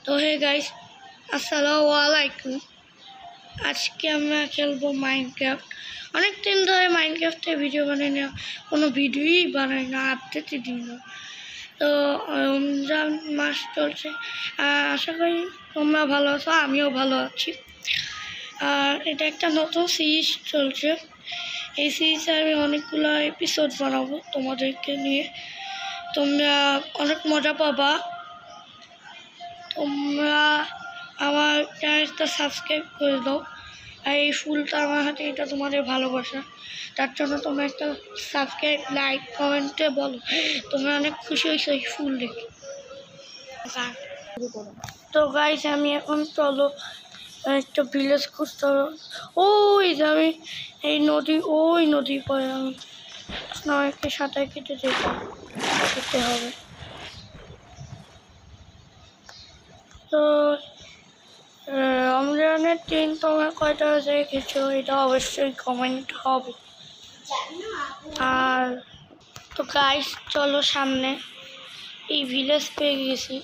তো hey guys, আসসালামু আলাইকুম। আজকে আমরা খেলবো মাইনক্রাফট। অনেক দিন ধরে মাইনক্রাফটে ভিডিও বানাই না, কোনো ভিডিওই বানাই না, আপডেটই দিই না। তো রমজান মাস চলছে, আশা করি তোমরা ভালো আছো, আমিও ভালো আছি। আর এটা একটা নতুন সিরিজ চলছে। এই সিরিজে আমি অনেকগুলো এপিসোড বানাবো তোমাদেরকে নিয়ে, তোমরা অনেক মজা পাবা। তোমরা আমার চ্যানেলটা সাবস্ক্রাইব করে দাও। আর এই ফুলটা আমার হাতে, এটা তোমাদের ভালোবাসা, তার জন্য তোমরা একটা সাবস্ক্রাইব, লাইক, কমেন্টে বলো তোমরা অনেক খুশি হয়েছো এই ফুল দেখে। তো গাইস, আমি এখন চলো একটা ভিলেজ খুঁজতে হবে। ওই যে আমি এই নদী পরে আমি আমাকে সাঁতার কেটে যেতে হবে। তো রমজানের দিন তোমরা কয়টা রোজা রেখেছো এটা অবশ্যই কমেন্ট হবে। আর তো গাইস চলো সামনে, এই ভিলেজ পেয়ে গেছি।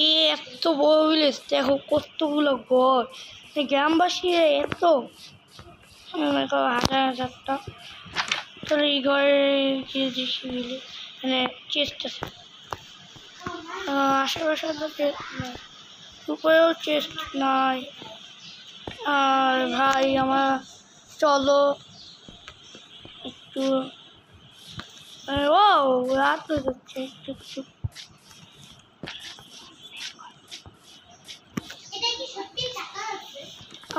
এই এত বড় ভিলেজ, দেখো কতগুলো ঘর, গ্রামবাসী এত হাজারটা। চলো এই ঘরে গিয়ে দেখি ভিলেজ, মানে চেস্ট আছে আশেপাশে, তো উপরেও চেস্ট নাই। আর ভাই আমার চলো একটু, ও রাত হয়ে যাচ্ছে একটু।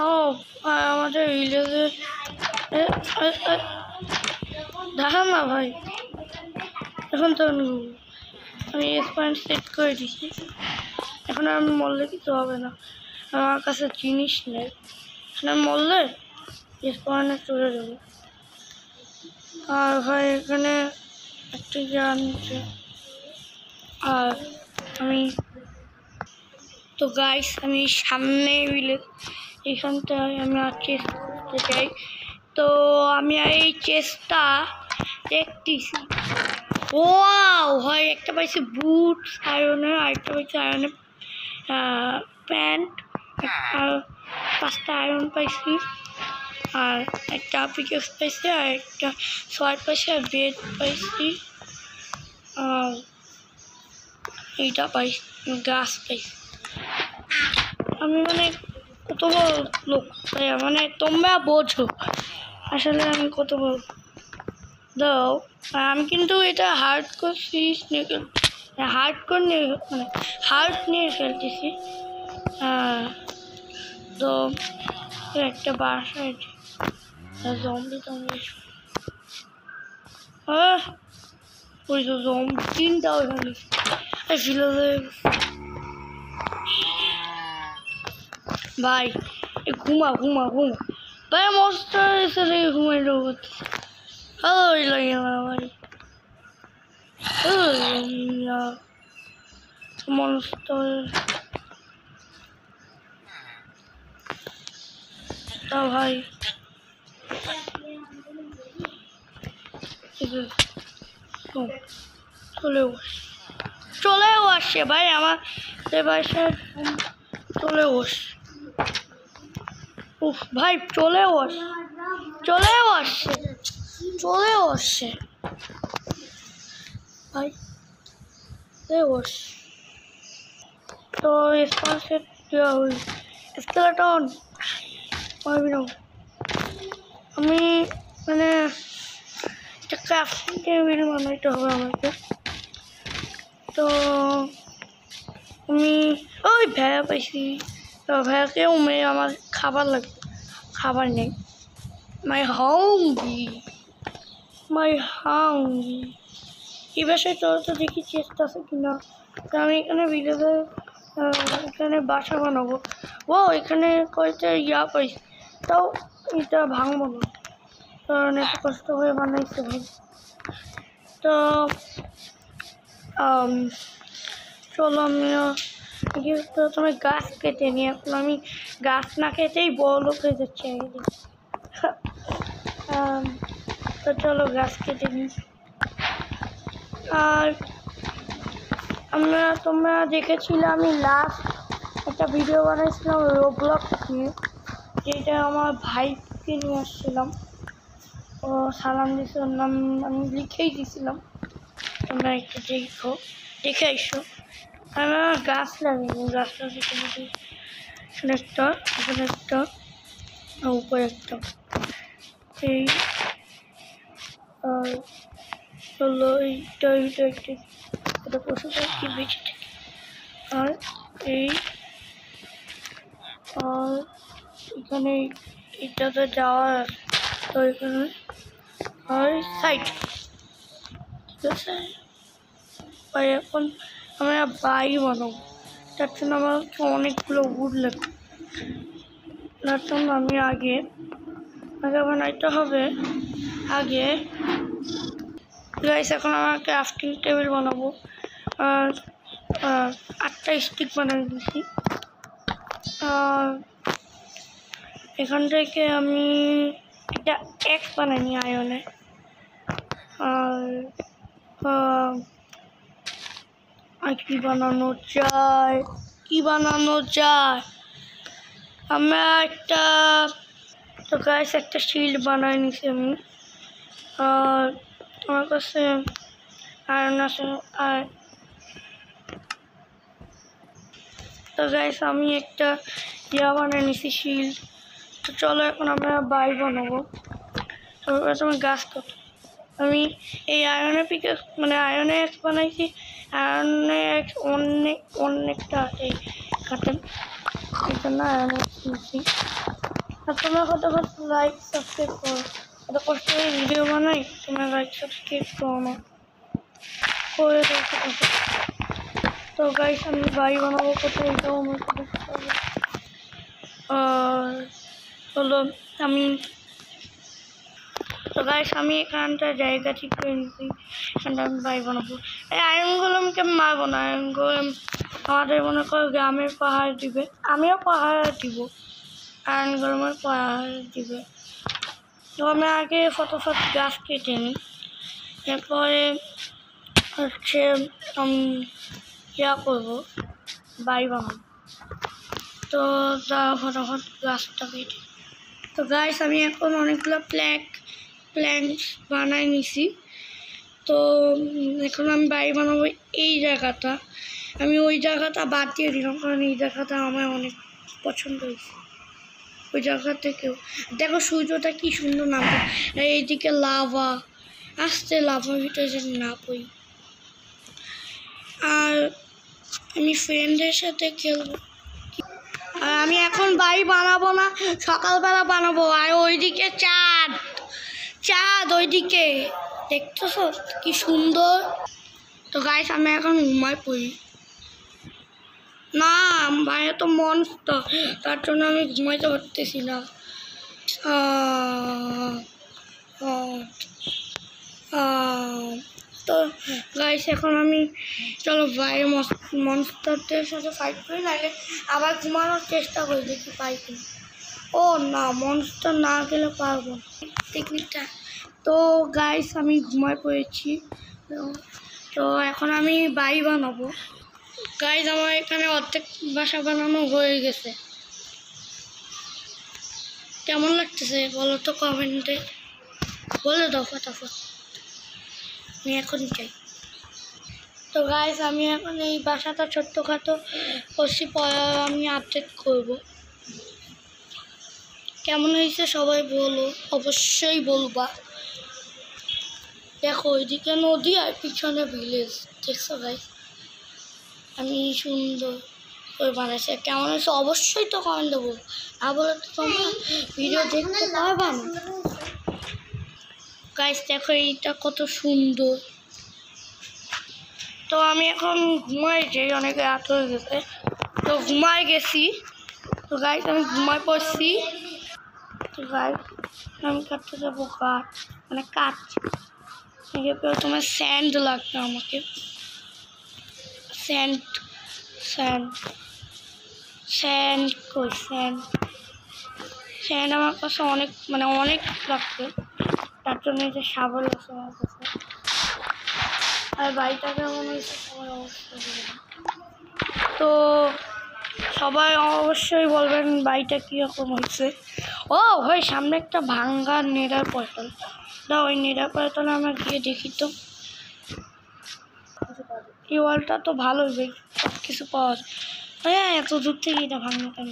ও আমাদের ভিলেজে দেখা না ভাই, এখন তো আমি পয়েন্ট সেট করে দিচ্ছি, এখন আমি মরলে কিছু হবে না, আমার কাছে জিনিস নেই। এখন আমি মরলে পয়েন্টে চলে যাবো। আর ভাই এখানে একটা জানছে, আর আমি তো গাইস আমি সামনে ভিলেজ, এখানটায় আমি আর চেস্ট করতে চাই। তো আমি এই চেস্টটা দেখতেছি, ওয়াও হয় একটা পাইছি বুটস আয়রনের, আরেকটা পাইছি আয়রনের প্যান্ট, আর 5টা আয়রন পাইছি, আর একটা পিকেক্স পাইছি, আর একটা সোয়ার্ড পাইছি, আর বেড পাইছি, আর এইটা পাইছি গাছ পাইছি। আমি মানে কত বড় লোক, মানে তোমরা বোঝো আসলে আমি কত বড়। দাও আমি কিন্তু এটা হার্ডকোর সিরিজ নিয়ে হার্ড নিয়ে খেলতেছি। তো একটা বাসা জম্বি ওই তো জম্বি 3টা ওইখানে ভাই ঘুমা ভাই মস্ত এসে ঘুমাই করতেছে। ওই লাগে না ভাই, মানুষ তো তা ভাই চলেও আসছে ভাই, আমার বাসায় চলেও আসছে। উফ ভাই চলেও আসছে ভাই, তো স্পন্সর স্কেলেটন পারবি না। আমি মানে একটা ক্রাফটিং টেবিল বানাইতে হবে আমাকে। তো আমি ওই ভেড়া পাইছি, তো ভেড়াকেও মেয়ে আমার খাবার লাগবে, খাবার নেই। মাই হাঙ্গি এই বাসায় চলো তো দেখি চেষ্টা আছে কিনা। তো আমি এখানে ভিলেজে এখানে বাসা বানাবো। ও এখানে কয়েকটা পাইছি, তাও এটা ভাঙবো না, কারণ এত কষ্ট হয়ে বানাইছে ভাই। তো চলো আমি প্রথমে গাছ কেটে নিই, এখন আমি গাছ না কেটেই বড় লোক হয়ে যাচ্ছে একদিন। তো চলো গাছ কেটে নিই। আর তোমরা দেখেছিলে আমি লাস্ট একটা ভিডিও বানাইছিলাম রোবলক্স নিয়ে, যেটা আমার ভাইকে নিয়ে আসছিলাম। ও সালাম দিছে, ওর নাম আমি লিখেই দিয়েছিলাম, তোমরা একটু দেখে আইসো। আমি আমার গাছ লাগিয়ে গাছ লাগিয়েছি, এখানে একটা, এখানে একটা, উপরে একটা, এই আর হলো এইটা এটা পশু পাখি বেঁচে থাকে। আর এই আর এখানে এটাতে যাওয়ার তো এখানে আর সাইড, ঠিক আছে। আর এখন আমরা বাড়ি বানাবো, তার জন্য আমার অনেকগুলো উড লাগবে। তার জন্য আমি আগে বানাইতে হবে। আগে গাইস এখন আমার ক্রাফটিং টেবিল বানাবো। আর 8টা স্টিক বানিয়ে দিয়েছি। আর এখান থেকে আমি একটা এক্স বানাইনি আয়নে। আর কি বানানো যায়, আমরা একটা, তো গাইস একটা শিল্ড বানাই নিছি আমি। আর আমার কাছে আয়রন আছে। আর তো গাইস আমি একটা বানিয়ে নিছি শিল্ড। তো চলো এখন আমরা বাড়ি বানাবো। তো আমি গাছ কাটি, আমি এই আয়রনের পিকেক্স মানে আয়রনের এক্স বানাইছি। আয়রনের এক্স অনেকটা এই কাটেন, এই জন্য আয়রনের এক্স নিচ্ছি। আর তোমরা কত লাইক সাবস্ক্রাইব করো, এত কষ্ট করে ভিডিও বানাই, তোমরা লাইক সাবস্ক্রাইব করো না, করে দেখো। তো গাইস আমি বাড়ি বানাবো কোথায়, এটাও আমার কাছে। আর হলো আমি, তো গাইস আমি এখানটা জায়গা ঠিক করে নিচ্ছি, এখানটা আমি বাড়ি বানাবো। এই আয়রনগুলোকে মারবো না, আয়রনগুলো আমাদের মনে করো গ্রামের পাহাড় দিবে, আমিও পাহাড় দিব, আয়রনগুলো আমার পাহাড় দিবে। তো আমি আগে ফটোফট গাছ কেটে নিই, এরপরে হচ্ছে আমি করবো বাড়ি বানাবো। তো ফটোফট গাছটা কেটে, তো গাইস আমি এখন অনেকগুলো প্ল্যান্টস বানাই নিছি। তো এখন আমি বাড়ি বানাবো। এই জায়গাটা আমি ওই জায়গাটা বাদ দিয়ে দিলাম, কারণ এই জায়গাটা আমার অনেক পছন্দ হয়েছে। ওই জায়গা থেকেও দেখো সূর্যটা কি সুন্দর নামবে, এইদিকে লাভা আসতে, লাভার ভিতরে যেন না পড়ি। আর আমি ফ্রেন্ডের সাথে খেলবো। আর আমি এখন বাড়ি বানাবো না, সকালবেলা বানাবো। আর ওইদিকে চাঁদ ওইদিকে দেখতেছো কি সুন্দর। তো গাইস আমি এখন ঘুমায় পড়ি। না বাইরে তো মনস্টার, তার জন্য আমি ঘুমাইতে পারতেছি না। তো গাইস এখন আমি চলো বাইরে মনস্টারদের সাথে ফাইট করি, নাহলে আবার ঘুমানোর চেষ্টা করি, দেখি পাই কিনা। ও না, মনস্টার না গেলে পারবো টেকনিকটা। তো গাইস আমি ঘুমায় পড়েছি। তো এখন আমি বাড়ি বানাবো। গাইস আমার এখানে অর্ধেক বাসা বানানো হয়ে গেছে। কেমন লাগতেছে বলো তো কমেন্টে, বলে দাও ফটাফট, আমি এখন চাই। তো গাইস আমি এখন এই বাসাটা ছোট্টখাটো করছি, পরে আমি আপডেট করব। কেমন হয়েছে সবাই বলো, অবশ্যই বলবা। দেখো ওইদিকে নদী আর পিছনে ভিলেজ, দেখছো গাইস আমি সুন্দর করে বানাইছি। কেমন হয়েছে অবশ্যই তো কমেন্ট দেবো, না বলে তো তোমরা ভিডিও দেখতে পারবা না। গাইস দেখো এইটা কত সুন্দর। তো আমি এখন ঘুমাই যাই, অনেক রাত হয়ে গেছে, তো ঘুমাই গেছি। তো গাইস আমি ঘুমাই পড়ছি। তো গাইস আমি কাটতে যাবো কাঠ, তোমার স্যান্ড লাগবে আমাকে, স্যান্ড আমার কাছে অনেক অনেক লাগবে, তার জন্য যে শাবল আছে আমার কাছে। আর বাড়িটা কেমন হয়েছে সবার অবস্থা। তো সবাই অবশ্যই বলবেন বাড়িটা কীরকম হয়েছে। ও ভাই সামনে একটা ভাঙ্গা নেড়ার পয়তল, দাও ওই নেড়ার পয়তলে আমরা গিয়ে দেখি তো। এই ওয়ালটা তো ভালোই, সব কিছু পাওয়া যায়। হ্যাঁ এত দূর থেকে এটা ভাঙা কেন?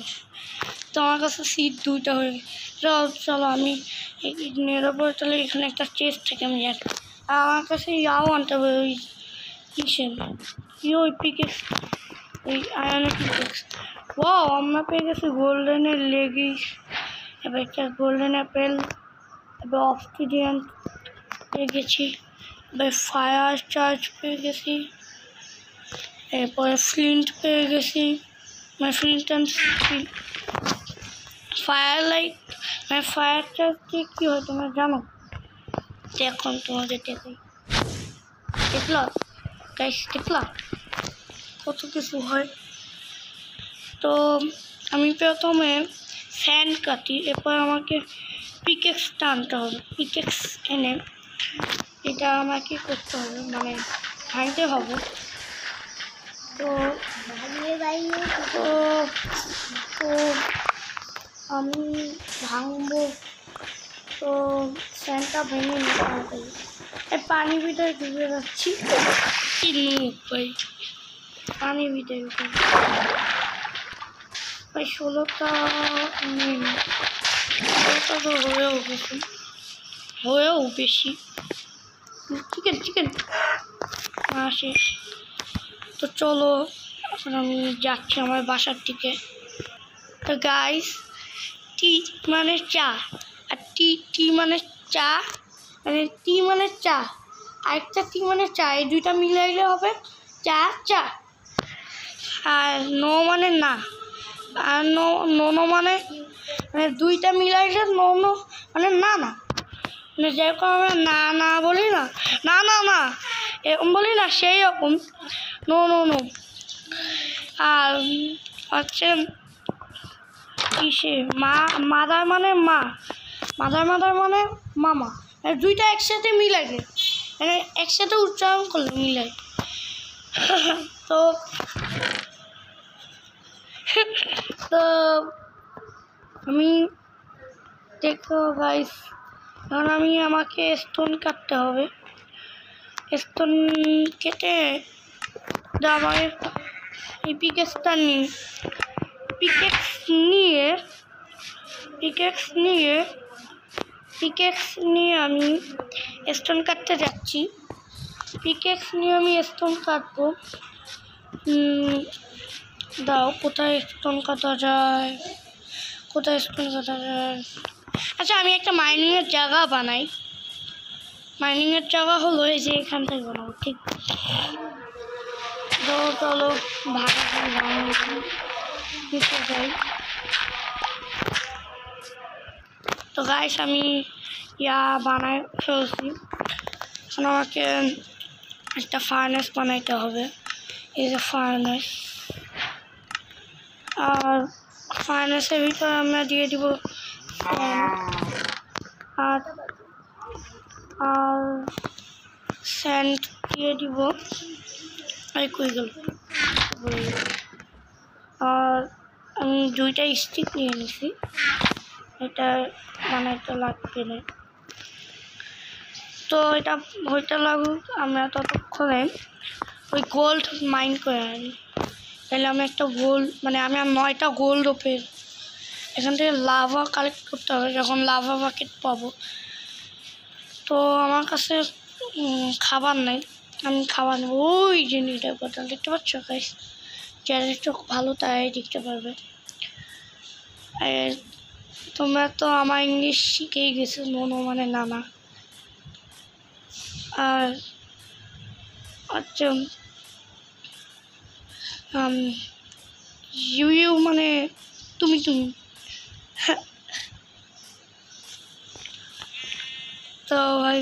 তো আমার কাছে সিট 2টা হয়ে গেছে। চলো আমি নেড়ার পয়তলে এখানে একটা চেস্ট থেকে আমি যাই। আর আমার কাছে ইয়াও আনতে হবে, ওই কিসের ওই পিকেক্স, ওই আয়নের পিকেক্স। ও আমরা পেয়ে গেছি গোল্ডেনের লেগিস, এবার একটা গোল্ডেন অ্যাপেল, এবার অবসিডিয়ান পেয়ে গেছি, এবার ফায়ার চার্জ পেয়ে গেছি, এরপরে ফ্লিন্ট পেয়ে গেছি, মানে ফ্লিন্ট অ্যান্ড ফায়ার লাইট, মানে ফায়ার চার্জ দিয়ে কী হয় তোমরা জানো? এখন তোমাদের দেখলা গাইস, দেখলা কত কিছু হয়। তো আমি প্রথমে স্যান্ড কাটি, এরপর আমাকে পিকেক্স টানতে হবে, পিকেক্স এনে এটা আমাকে করতে হবে, মানে ভাঙতে হবে। তো তো আমি ভাঙবো, তো স্যান্ডটা ভেঙে নিতে হবে। পানির ভিতরে ডুবে যাচ্ছি, কি ভাই পানির ভিতরে ভাই 16টা তো হয়েও বেশি। চিকেন শেষ। তো চলো এখন আমি যাচ্ছি আমার বাসার দিকে। তো গাইস, টি মানে চা, আর টি মানে চা, মানে টি মানে চা, আরেকটা টি মানে চা, এই দুইটা মিলাইলে হবে চা চা। আর নো মানে না, আর নো মানে দুইটা মিলাইলে নো মানে না না, মানে যেরকম আমরা না না বলি না, না না না এরকম বলি না, সেই রকম নো নো নো। আর হচ্ছে কিসে মাদার মানে মা, মাদার মানে মামা, দুইটা একসাথে মিলাইলে, মানে একসাথে উচ্চারণ করলে মিলাই। তো তো আমি দেখো গাইস, এখন আমাকে স্টোন কাটতে হবে। স্টোন কেটে আমার এই পিকেক্সটা নিয়ে আমি স্টোন কাটতে যাচ্ছি। পিকেক্স নিয়ে আমি স্টোন কাটবো। দাও কোথায় স্টোন কাটা যায়, আচ্ছা আমি একটা মাইনিংয়ের জায়গা বানাই। মাইনিংয়ের জায়গা হলো এই যে এখান থেকে বানাবো, ঠিক? চলো যাই। তো গাইস আমি বানাই ফেলছি, এখন আমাকে একটা ফার্নেস বানাইতে হবে। এই যে ফার্নেস, আর ফার্নেসের ভিতরে আমরা দিয়ে দিব আর স্যান্ড দিয়ে দিব। কই গেল? আর আমি 2টা স্টিক নিয়ে নিছি, এটা বানাইতে লাগবে না। তো এটা হইতে লাগুক, আমরা ততক্ষণে ওই গোল্ড মাইন করে আনি। তাহলে আমি একটা গোল্ড, মানে আমি 9টা গোল্ড ওপের এখান থেকে লাভা কালেক্ট করতে হবে, যখন লাভা বাকেট পাবো। তো আমার কাছে খাবার নাই, আমি খাবার নেব। ওই যে নিটার বোতল দেখতে পাচ্ছ গাইস, যারা একটু ভালো তারাই দেখতে পারবে। তোমরা তো আমার ইংলিশ শিখেই গেছো, নো মানে নানা। আর আচ্ছা ইউ মানে তুমি। তো ভাই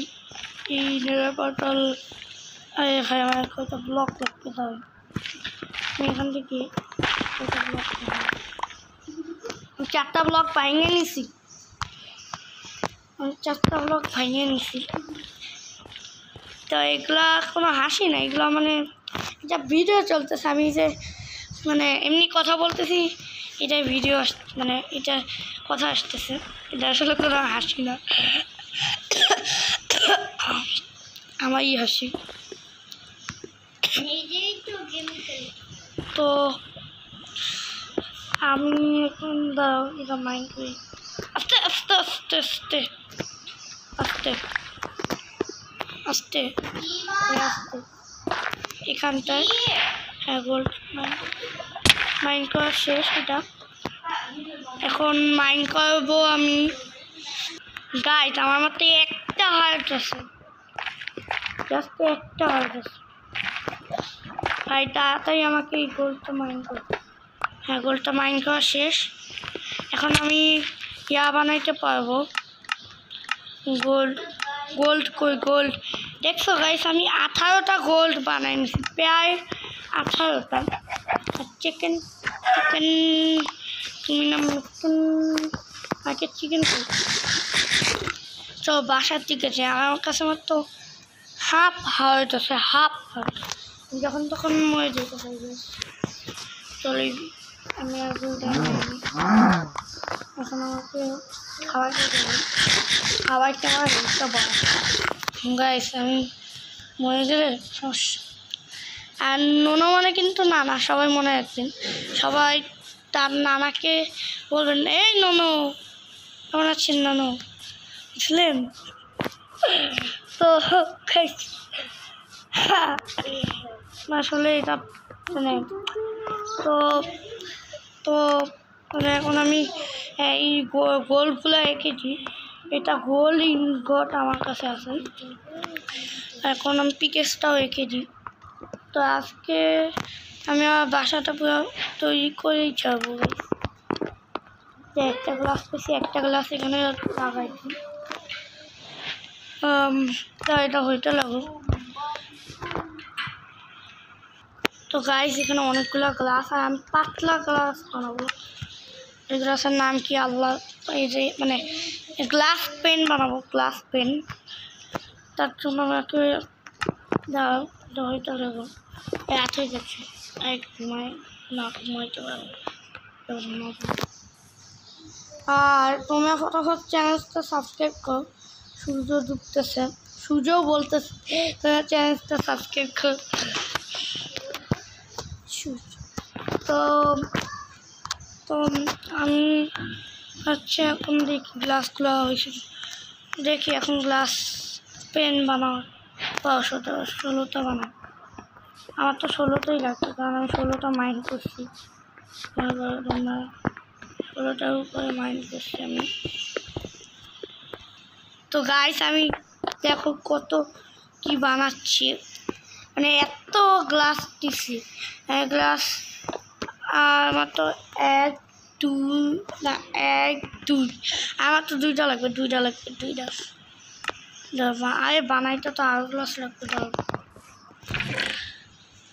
এই নেড়ার পটল, ভাই আমার কয়টা ব্লক লাগতে হবে, আমি এখান থেকে 4টা ব্লক ভাঙিয়ে নিছি, তো এগুলা কোনো হাসি না, এগুলো মানে যা ভিডিও চলতেছে, আমি যে মানে এমনি কথা বলতেছি, এটা ভিডিও মানে এটা কথা আসতেছে, এটা আসলে কোনো হাসি না, আমারই হাসি। তো আমি এখন দাঁড়াও, এটা মাইন্ড করি, আস্তে আস্তে আস্তে আস্তে আস্তে আস্তে আস্তে এখানটায়। হ্যাঁ, গোল্ড মাইন্ড করা শেষ। এটা এখন মাইন্ড করবো আমি। গাইস, আমার মতে একটা হার্ট আছে, জাস্ট একটা হার্ট আছে ভাই। তাড়াতাড়ি আমাকে এই গোল্ডটা মাইন্ড করতে। হ্যাঁ, গোল্ডটা মাইন্ড করা শেষ। এখন আমি ইয়া বানাইতে পারবো, গোল্ড। গোল্ড কই? গোল্ড দেখছো গাইস, আমি 18টা গোল্ড বানাই নিছি, প্রায় 18টা। চিকেন চিকেন তুমি না আগে চিকেন কই? চলো বাসার দিকে যাই। আমার কাছে মাত্র হাফ হার্ট আছে, হাফ হার্ট। যখন তখন মরে যেতে পারবে। চলে আমি আর এখন আমাকে খাবার খেতে হবে। খাবারটা আমার হেলথটা বড় গাইস, আমি মরে গেলে সমস্যা। আর নোনো মানে কিন্তু নানা, সবাই মনে রাখবেন। সবাই তার নানাকে বলবেন, এই নোনো কেমন আছেন নানু, বুঝলেন? তো আসলে এটা মানে তো তো মানে এখন আমি এই গোলগুলো এঁকেছি। এটা গোল ইনগট আমার কাছে আছে। এখন আমি পিকেসটাও এঁকেছি। তো আজকে আমি আমার বাসাটা পুরো তৈরি করেই যাবো। একটা গ্লাস পেয়েছি, একটা গ্লাস এখানে লাগাইছি। তা এটা হইতে লাগো। তো গাইস, এখানে অনেকগুলো গ্লাস, আর আমি পাতলা গ্লাস বানাবো। এই গ্লাসের নাম কি আল্লাহ, এই যে মানে গ্লাস পেন বানাবো, গ্লাস পেন। তার জন্য আমাকে হইতে লাগো। রাত হয়ে যাচ্ছে, এক ঘুমাই না, ঘুমাইতে পারবো। আর তোমরা ফটাফট চ্যানেলটা সাবস্ক্রাইব করো। সূর্য ডুবতেছে, সূর্যও বলতেছে তোমরা চ্যানেলটা সাবস্ক্রাইব করো। তো তো আমি হচ্ছে এখন দেখি গ্লাসগুলো হয়েছে, দেখি এখন গ্লাস পেন বানাও। 16টা বানাও। আমার তো 16টাই লাগছে, কারণ আমি 16টা মাইন্ড করছি। 16টার উপরে মাইন্ড করছি আমি। তো গাইস, আমি দেখো কত কি বানাচ্ছি, মানে এত গ্লাস দিছি। গ্লাস আমার তো 1 2 না 1 2, আমার তো 2টা লাগবে, 2টা লাগবে, 2টা। আরে বানাইতে তো আরো গ্লাস লাগবে।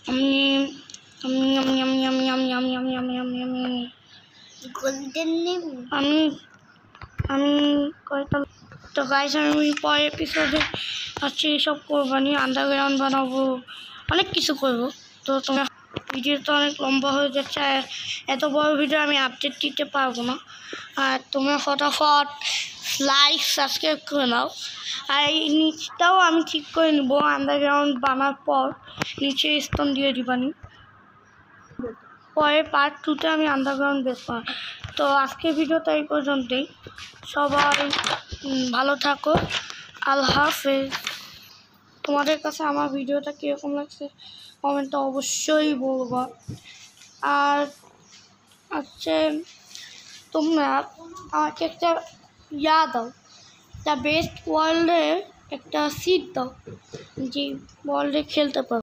আমি কয়টা। তো গাইস, আমি পরের এপিসোডে হচ্ছে এইসব করবানি, আন্ডারগ্রাউন্ড বানাবো, অনেক কিছু করবো। তো তোমরা ভিডিও তো অনেক লম্বা হয়ে যাচ্ছে, আর এত বড় ভিডিও আমি আপডেট দিতে পারবো না। আর তোমরা ফটাফট লাইক সাবস্ক্রাইব করে নাও। আর এই নিচটাও আমি ঠিক করে নেবো, আন্ডারগ্রাউন্ড বানার পর নিচে স্টোন দিয়ে দিবানি। পরে পার্ট 2তে আমি আন্ডারগ্রাউন্ড বেস পাবো। তো আজকের ভিডিওটা এই পর্যন্তই। সবাই ভালো থাকো, আল্লাহ হাফেজ। তোমাদের কাছে আমার ভিডিওটা কীরকম লাগছে কমেন্টে অবশ্যই বলবা। আর হচ্ছে তোমরা আমাকে একটা ইয়া দাও, দ্য বেস্ট ওয়ার্ল্ডের একটা সিট দাও, যে ওয়ার্ল্ডে খেলতে পারো।